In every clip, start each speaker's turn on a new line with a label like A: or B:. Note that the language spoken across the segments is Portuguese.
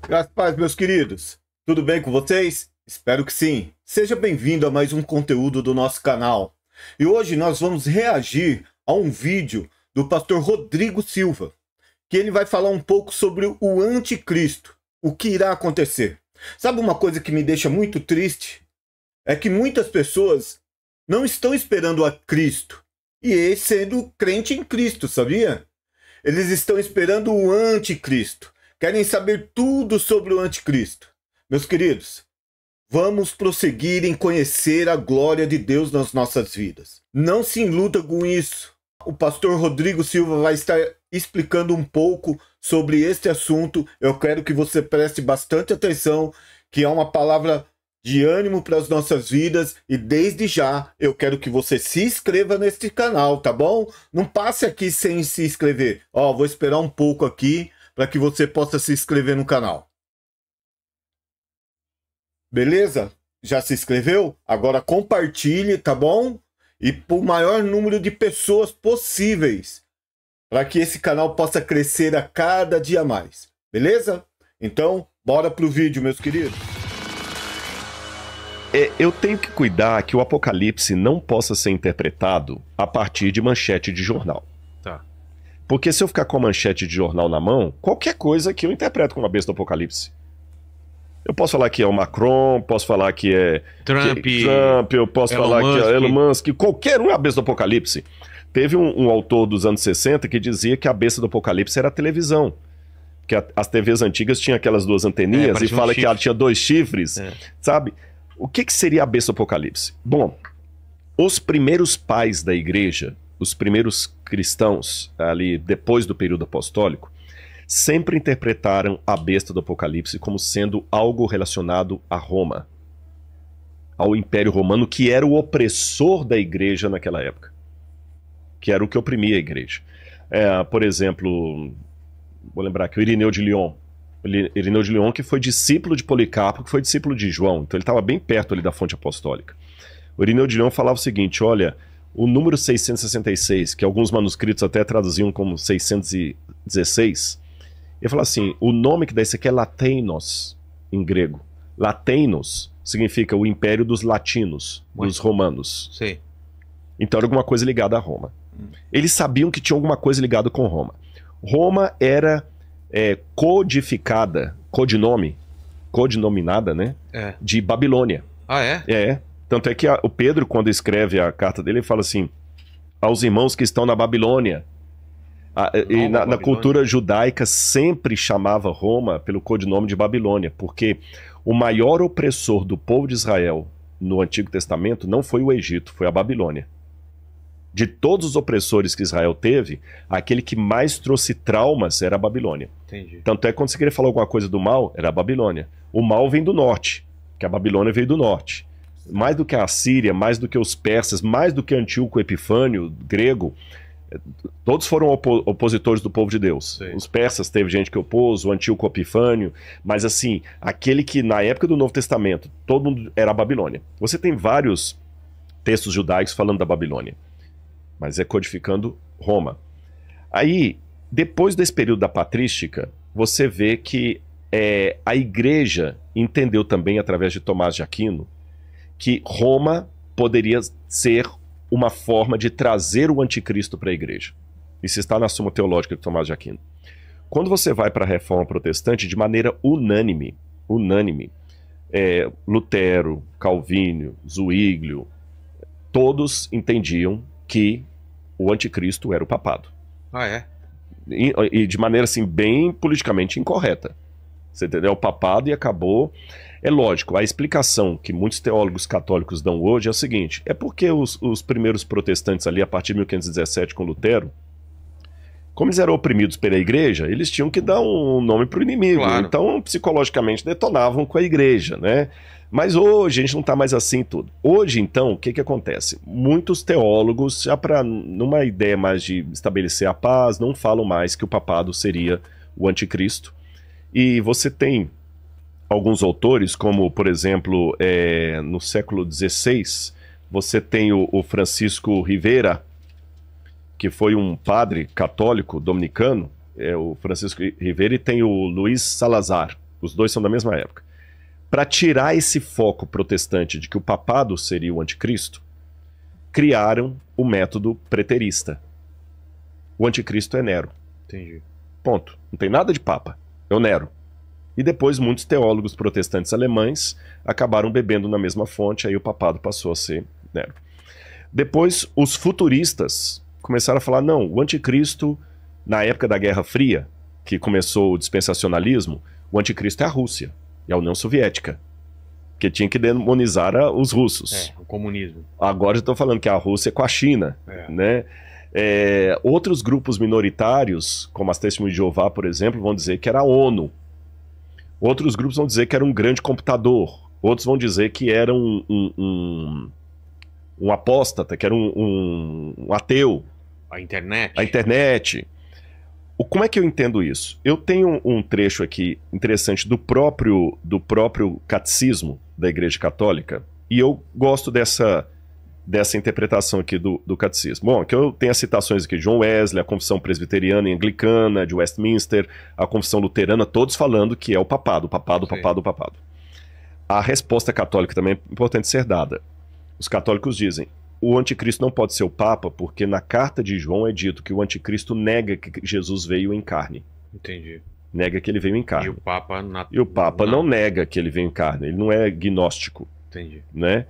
A: Graças a paz, meus queridos. Tudo bem com vocês? Espero que sim. Seja bem-vindo a mais um conteúdo do nosso canal. E hoje nós vamos reagir a um vídeo do pastor Rodrigo Silva, que ele vai falar um pouco sobre o anticristo, o que irá acontecer. Sabe uma coisa que me deixa muito triste? É que muitas pessoas não estão esperando a Cristo, e sendo crente em Cristo, sabia? Eles estão esperando o anticristo. Querem saber tudo sobre o anticristo. Meus queridos, vamos prosseguir em conhecer a glória de Deus nas nossas vidas. Não se iluda com isso. O pastor Rodrigo Silva vai estar explicando um pouco sobre este assunto. Eu quero que você preste bastante atenção, que é uma palavra de ânimo para as nossas vidas, e desde já eu quero que você se inscreva neste canal, tá bom? Não passe aqui sem se inscrever. Ó, vou esperar um pouco aqui para que você possa se inscrever no canal. Beleza? Já se inscreveu? Agora compartilhe, tá bom? E para o maior número de pessoas possíveis, para que esse canal possa crescer a cada dia mais. Beleza? Então, bora pro vídeo, meus queridos.
B: Eu tenho que cuidar que o Apocalipse não possa ser interpretado a partir de manchete de jornal.
C: Tá.
B: Porque se eu ficar com a manchete de jornal na mão, qualquer coisa que eu interpreto como a besta do Apocalipse. Eu posso falar que é o Macron, posso falar que é
C: Trump,
B: eu posso falar que é Elon Musk, qualquer um é a besta do Apocalipse. Teve um autor dos anos 60 que dizia que a besta do Apocalipse era a televisão. Que as TVs antigas tinham aquelas duas anteninhas e fala que ela tinha dois chifres, sabe? O que seria a besta do Apocalipse? Bom, os primeiros pais da igreja, os primeiros cristãos, ali depois do período apostólico, sempre interpretaram a besta do Apocalipse como sendo algo relacionado a Roma, ao Império Romano, que era o opressor da igreja naquela época, que era o que oprimia a igreja. Por exemplo, vou lembrar que o Irineu de Lyon, que foi discípulo de Policarpo, que foi discípulo de João, então ele estava bem perto ali da fonte apostólica. O Irineu de Lyon falava o seguinte: olha, o número 666, que alguns manuscritos até traduziam como 616, ele fala assim, o nome que dá isso aqui é Lateinos, em grego. Lateinos significa o império dos latinos, dos romanos.
C: Sim.
B: Então era alguma coisa ligada a Roma. Eles sabiam que tinha alguma coisa ligada com Roma. Roma era codinominada, né? De Babilônia.
C: Ah, é?
B: Tanto é que o Pedro, quando escreve a carta dele, ele fala assim, aos irmãos que estão na Babilônia. E na cultura judaica sempre chamava Roma pelo codinome de Babilônia, porque o maior opressor do povo de Israel no Antigo Testamento não foi o Egito, foi a Babilônia. De todos os opressores que Israel teve, aquele que mais trouxe traumas era a Babilônia.
C: Entendi.
B: Tanto é que quando você queria falar alguma coisa do mal, era a Babilônia. O mal vem do norte, que a Babilônia veio do norte. Mais do que a Assíria, mais do que os persas, mais do que Antíoco Epifânio, grego, todos foram opositores do povo de Deus. Sim. Os persas teve gente que opôs, o Antíoco Epifânio, mas assim, aquele que na época do Novo Testamento, todo mundo era a Babilônia. Você tem vários textos judaicos falando da Babilônia, mas é codificando Roma. Aí, depois desse período da patrística, você vê que a igreja entendeu também, através de Tomás de Aquino, que Roma poderia ser uma forma de trazer o anticristo para a igreja. Isso está na Suma Teológica de Tomás de Aquino. Quando você vai para a Reforma Protestante, de maneira unânime, Lutero, Calvínio, Zwinglio, todos entendiam que o anticristo era o papado.
C: Ah, é?
B: E de maneira assim, bem politicamente incorreta. Você entendeu? O papado e acabou. É lógico, a explicação que muitos teólogos católicos dão hoje é o seguinte, é porque os primeiros protestantes ali, a partir de 1517 com Lutero, como eles eram oprimidos pela igreja, eles tinham que dar um nome para o inimigo. Claro. Então, psicologicamente, detonavam com a igreja, né? Mas hoje a gente não está mais assim tudo. Hoje, então, o que acontece? Muitos teólogos, já numa ideia mais de estabelecer a paz, não falam mais que o papado seria o anticristo. E você tem alguns autores, como, por exemplo, no século XVI, você tem o Francisco Rivera, que foi um padre católico dominicano, o Francisco Rivera, e tem o Luiz Salazar. Os dois são da mesma época. Para tirar esse foco protestante de que o papado seria o anticristo, criaram o método preterista. O anticristo é Nero.
C: Entendi.
B: Ponto. Não tem nada de papa. É o Nero. E depois muitos teólogos protestantes alemães acabaram bebendo na mesma fonte, aí o papado passou a ser Nero. Depois os futuristas começaram a falar, não, o anticristo, na época da Guerra Fria, que começou o dispensacionalismo, o anticristo é a Rússia e a União Soviética, que tinha que demonizar os russos.
C: O comunismo.
B: Agora eu estou falando que a Rússia é com a China, né? Outros grupos minoritários, como as Testemunhas de Jeová, por exemplo, vão dizer que era a ONU. Outros grupos vão dizer que era um grande computador. Outros vão dizer que era um apóstata, que era um ateu.
C: A internet.
B: A internet. Como é que eu entendo isso? Eu tenho um trecho aqui interessante do próprio catecismo da Igreja Católica, e eu gosto dessa interpretação aqui do catecismo. Bom, aqui eu tenho as citações aqui de John Wesley, a Confissão Presbiteriana e Anglicana, de Westminster, a Confissão Luterana, todos falando que é o papado. A resposta católica também é importante ser dada. Os católicos dizem, o anticristo não pode ser o papa, porque na carta de João é dito que o anticristo nega que Jesus veio em carne.
C: Entendi.
B: Nega que ele veio em carne.
C: E o Papa
B: não nega que ele veio em carne, ele não é gnóstico.
C: Entendi.
B: Né?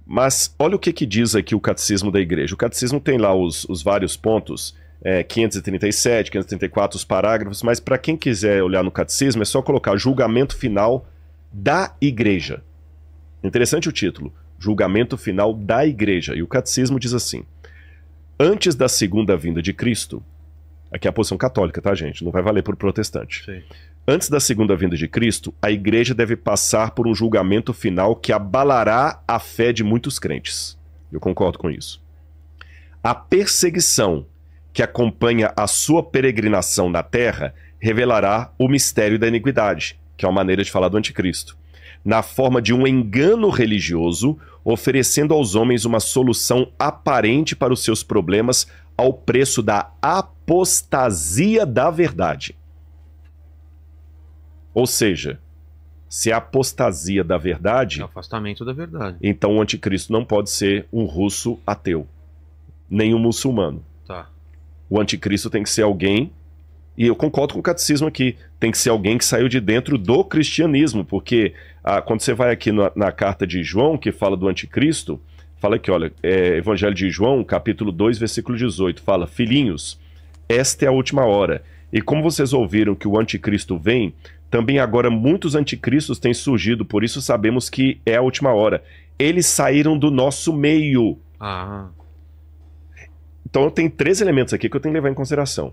B: Mas olha o que diz aqui o catecismo da igreja. O catecismo tem lá os vários pontos, 537, 534, os parágrafos, mas para quem quiser olhar no catecismo é só colocar julgamento final da igreja. Interessante o título, julgamento final da igreja. E o catecismo diz assim, antes da segunda vinda de Cristo, aqui é a posição católica, tá, gente? Não vai valer por protestante.
C: Sim.
B: Antes da segunda vinda de Cristo, a igreja deve passar por um julgamento final que abalará a fé de muitos crentes. Eu concordo com isso. A perseguição que acompanha a sua peregrinação na terra revelará o mistério da iniquidade, que é uma maneira de falar do anticristo, na forma de um engano religioso, oferecendo aos homens uma solução aparente para os seus problemas ao preço da apostasia da verdade. Ou seja, se a apostasia da verdade...
C: É o afastamento da verdade.
B: Então o anticristo não pode ser um russo ateu, nem um muçulmano.
C: Tá.
B: O anticristo tem que ser alguém, e eu concordo com o catecismo aqui, tem que ser alguém que saiu de dentro do cristianismo, porque quando você vai aqui na carta de João, que fala do anticristo, fala aqui, olha, Evangelho de João, capítulo 2, versículo 18, fala, filhinhos, esta é a última hora, e como vocês ouviram que o anticristo vem, também agora muitos anticristos têm surgido, por isso sabemos que é a última hora. Eles saíram do nosso meio. Então tem 3 elementos aqui que eu tenho que levar em consideração.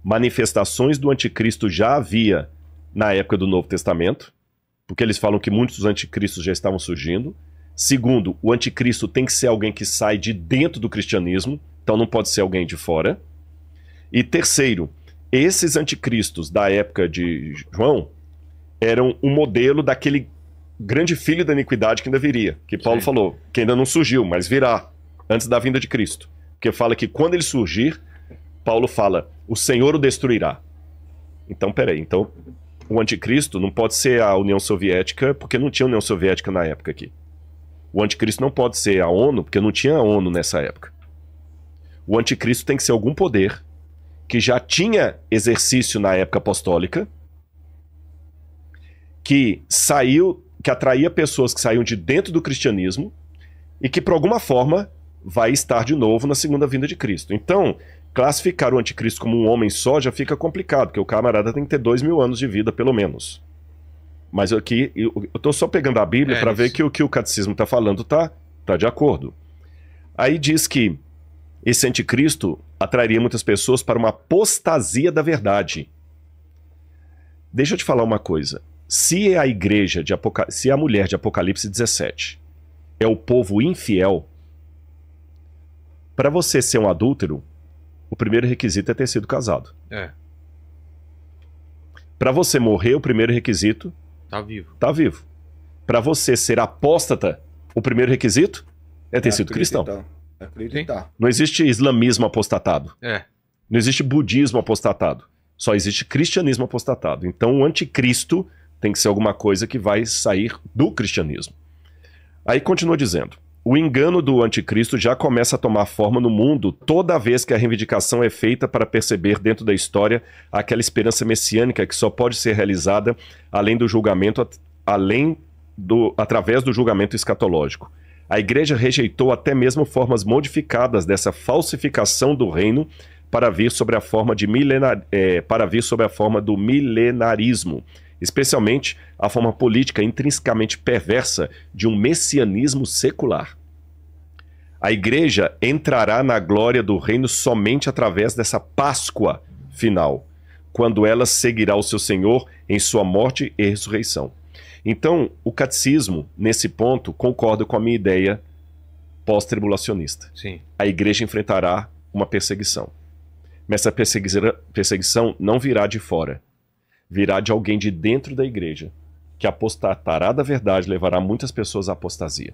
B: Manifestações do anticristo já havia na época do Novo Testamento, porque eles falam que muitos dos anticristos já estavam surgindo. Segundo, o anticristo tem que ser alguém que sai de dentro do cristianismo, então não pode ser alguém de fora. E terceiro, esses anticristos da época de João eram um modelo daquele grande filho da iniquidade que ainda viria, que Paulo falou, que ainda não surgiu, mas virá, antes da vinda de Cristo. Porque fala que quando ele surgir, Paulo fala, o Senhor o destruirá. Então, peraí, então o anticristo não pode ser a União Soviética, porque não tinha União Soviética na época aqui. O anticristo não pode ser a ONU, porque não tinha a ONU nessa época. O anticristo tem que ser algum poder que já tinha exercício na época apostólica, que atraía pessoas que saíam de dentro do cristianismo e que, por alguma forma, vai estar de novo na segunda vinda de Cristo. Então, classificar o anticristo como um homem só já fica complicado, porque o camarada tem que ter 2000 anos de vida, pelo menos. Mas aqui, eu estou só pegando a Bíblia para ver que o que o catecismo está falando tá de acordo. Aí diz que esse anticristo atrairia muitas pessoas para uma apostasia da verdade. Deixa eu te falar uma coisa. Se a igreja se a mulher de Apocalipse 17 é o povo infiel, para você ser um adúltero, o primeiro requisito é ter sido casado. Para você morrer, o primeiro requisito tá vivo. Para você ser apóstata, o primeiro requisito é ter sido cristão.
A: Acreditar.
B: Não existe islamismo apostatado.
C: É.
B: Não existe budismo apostatado. Só existe cristianismo apostatado. Então o anticristo tem que ser alguma coisa que vai sair do cristianismo. Aí continua dizendo: o engano do anticristo já começa a tomar forma no mundo toda vez que a reivindicação é feita para perceber dentro da história aquela esperança messiânica que só pode ser realizada através do julgamento escatológico. A igreja rejeitou até mesmo formas modificadas dessa falsificação do reino para vir sobre a forma do milenarismo, especialmente a forma política intrinsecamente perversa de um messianismo secular. A igreja entrará na glória do reino somente através dessa Páscoa final, quando ela seguirá o seu Senhor em sua morte e ressurreição. Então, o catecismo, nesse ponto, concorda com a minha ideia pós-tribulacionista.
C: Sim.
B: A igreja enfrentará uma perseguição. Mas essa perseguição não virá de fora. Virá de alguém de dentro da igreja, que apostatará da verdade e levará muitas pessoas à apostasia.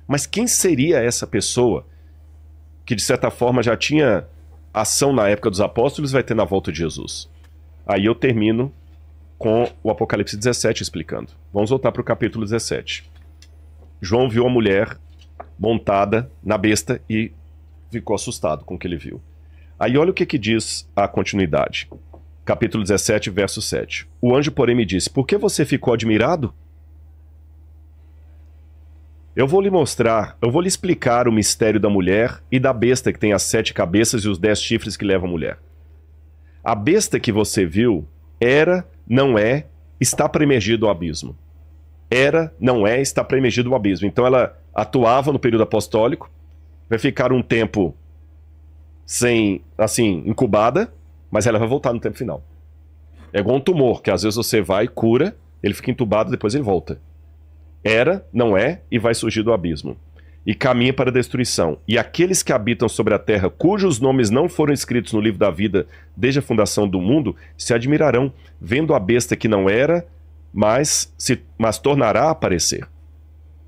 B: Mas quem seria essa pessoa que, de certa forma, já tinha ação na época dos apóstolos e vai ter na volta de Jesus? Aí eu termino com o Apocalipse 17 explicando. Vamos voltar para o capítulo 17. João viu a mulher montada na besta e ficou assustado com o que ele viu. Aí olha o que diz a continuidade. Capítulo 17, verso 7. O anjo, porém, me disse: por que você ficou admirado? Eu vou lhe explicar o mistério da mulher e da besta que tem as 7 cabeças e os 10 chifres que levam a mulher. A besta que você viu era, não é, está para emergir do abismo. Era, não é, está para emergir do abismo. Então ela atuava no período apostólico, vai ficar um tempo sem, assim, incubada, mas ela vai voltar no tempo final. É igual um tumor, que às vezes você vai, cura, ele fica entubado, depois ele volta. Era, não é, e vai surgir do abismo. E caminha para a destruição. E aqueles que habitam sobre a terra, cujos nomes não foram escritos no livro da vida desde a fundação do mundo, se admirarão, vendo a besta que não era, mas tornará a aparecer.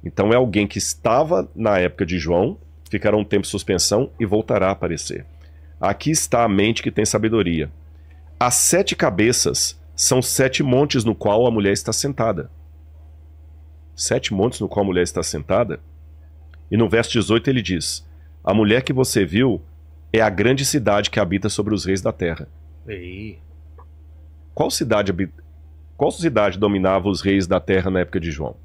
B: Então é alguém que estava na época de João, ficará um tempo de suspensão e voltará a aparecer. Aqui está a mente que tem sabedoria. As 7 cabeças são 7 montes no qual a mulher está sentada. 7 montes no qual a mulher está sentada. E no verso 18 ele diz: a mulher que você viu é a grande cidade que habita sobre os reis da terra.
C: Ei.
B: Qual cidade dominava os reis da terra na época de João?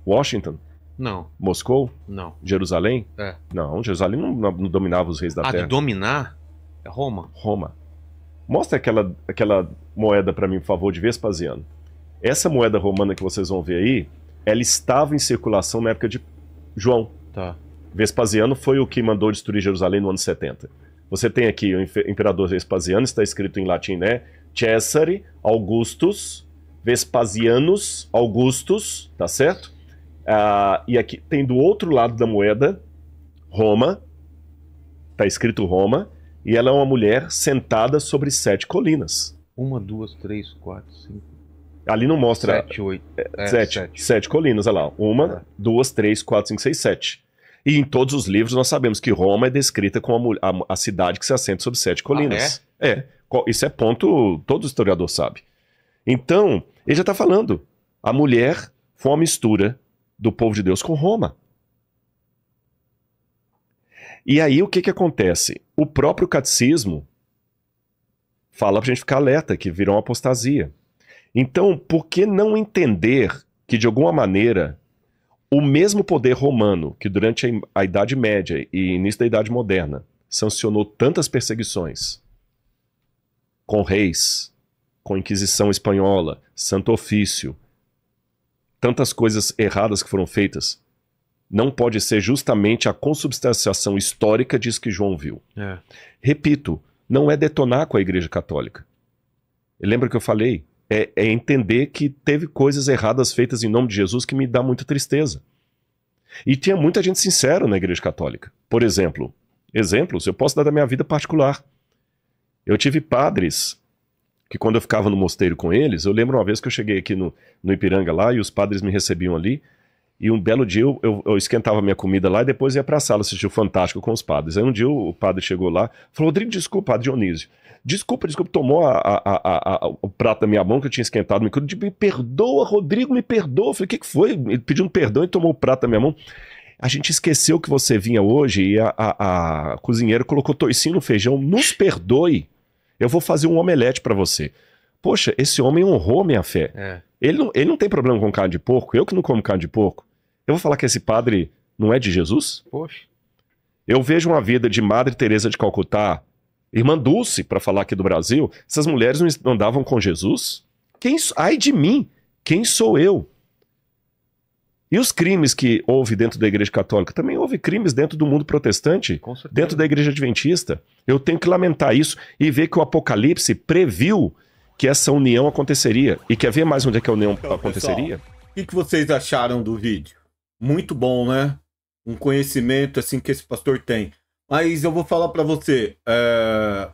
B: Washington?
C: Não.
B: Moscou?
C: Não.
B: Jerusalém?
C: É.
B: Não, Jerusalém não dominava os reis da terra.
C: De dominar? É Roma?
B: Roma. Mostra aquela moeda para mim, por favor, de Vespasiano. Essa moeda romana que vocês vão ver aí, ela estava em circulação na época de João.
C: Tá.
B: Vespasiano foi o que mandou destruir Jerusalém no ano 70. Você tem aqui o imperador Vespasiano, está escrito em latim, né? Cesare Augustus Vespasianus Augustus, tá certo? E aqui tem do outro lado da moeda, Roma, tá escrito Roma, e ela é uma mulher sentada sobre 7 colinas.
C: 1, 2, 3, 4, 5...
B: Ali não mostra...
C: 7, 8...
B: 7 colinas, olha lá. 1, 2, 3, 4, 5, 6, 7. E em todos os livros nós sabemos que Roma é descrita como a cidade que se assenta sobre 7 colinas. Isso é ponto, todo historiador sabe. Então, ele já está falando. A mulher foi uma mistura do povo de Deus com Roma. E aí o que acontece? O próprio catecismo fala para a gente ficar alerta, que virou uma apostasia. Então, por que não entender que, de alguma maneira, o mesmo poder romano que durante a Idade Média e início da Idade Moderna sancionou tantas perseguições com reis, com Inquisição Espanhola, Santo Ofício, tantas coisas erradas que foram feitas, não pode ser justamente a consubstanciação histórica disso que João viu. Repito, não é detonar com a Igreja Católica. Lembra que eu falei? É entender que teve coisas erradas feitas em nome de Jesus que me dá muita tristeza. E tinha muita gente sincera na Igreja Católica. Por exemplos, eu posso dar da minha vida particular. Eu tive padres que, quando eu ficava no mosteiro com eles, eu lembro uma vez que eu cheguei aqui no Ipiranga lá e os padres me recebiam ali, E um belo dia eu esquentava minha comida lá e depois ia pra sala assistir o Fantástico com os padres. Aí um dia o padre chegou lá, falou: Rodrigo, desculpa, padre Dionísio. Desculpa, tomou o prato da minha mão que eu tinha esquentado. Me perdoa, Rodrigo, me perdoa. Eu falei: o que foi? Ele pediu um perdão e tomou o prato da minha mão. A gente esqueceu que você vinha hoje e a cozinheira colocou toicinho no feijão. Nos perdoe. Eu vou fazer um omelete pra você. Poxa, esse homem honrou minha fé.
C: É.
B: Ele não tem problema com carne de porco. Eu que não como carne de porco. Eu vou falar que esse padre não é de Jesus?
C: Poxa.
B: Eu vejo uma vida de Madre Teresa de Calcutá, Irmã Dulce, para falar aqui do Brasil. Essas mulheres não andavam com Jesus? Ai de mim, quem sou eu? E os crimes que houve dentro da Igreja Católica? Também houve crimes dentro do mundo protestante, dentro da Igreja Adventista. Eu tenho que lamentar isso e ver que o Apocalipse previu que essa união aconteceria. E quer ver mais onde é que a união aconteceria?
A: Pessoal, o que vocês acharam do vídeo? Muito bom, né? Um conhecimento assim que esse pastor tem. Mas eu vou falar para você,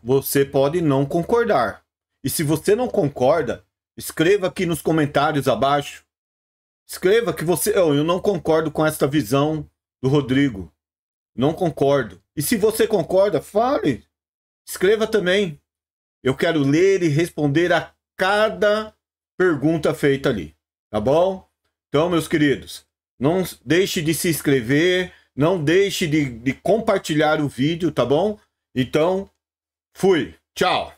A: você pode não concordar. E se você não concorda, escreva aqui nos comentários abaixo. Escreva que eu não concordo com essa visão do Rodrigo. Não concordo. E se você concorda, fale. Escreva também. Eu quero ler e responder a cada pergunta feita ali. Tá bom? Então, meus queridos, não deixe de se inscrever, não deixe de compartilhar o vídeo, tá bom? Então, fui. Tchau.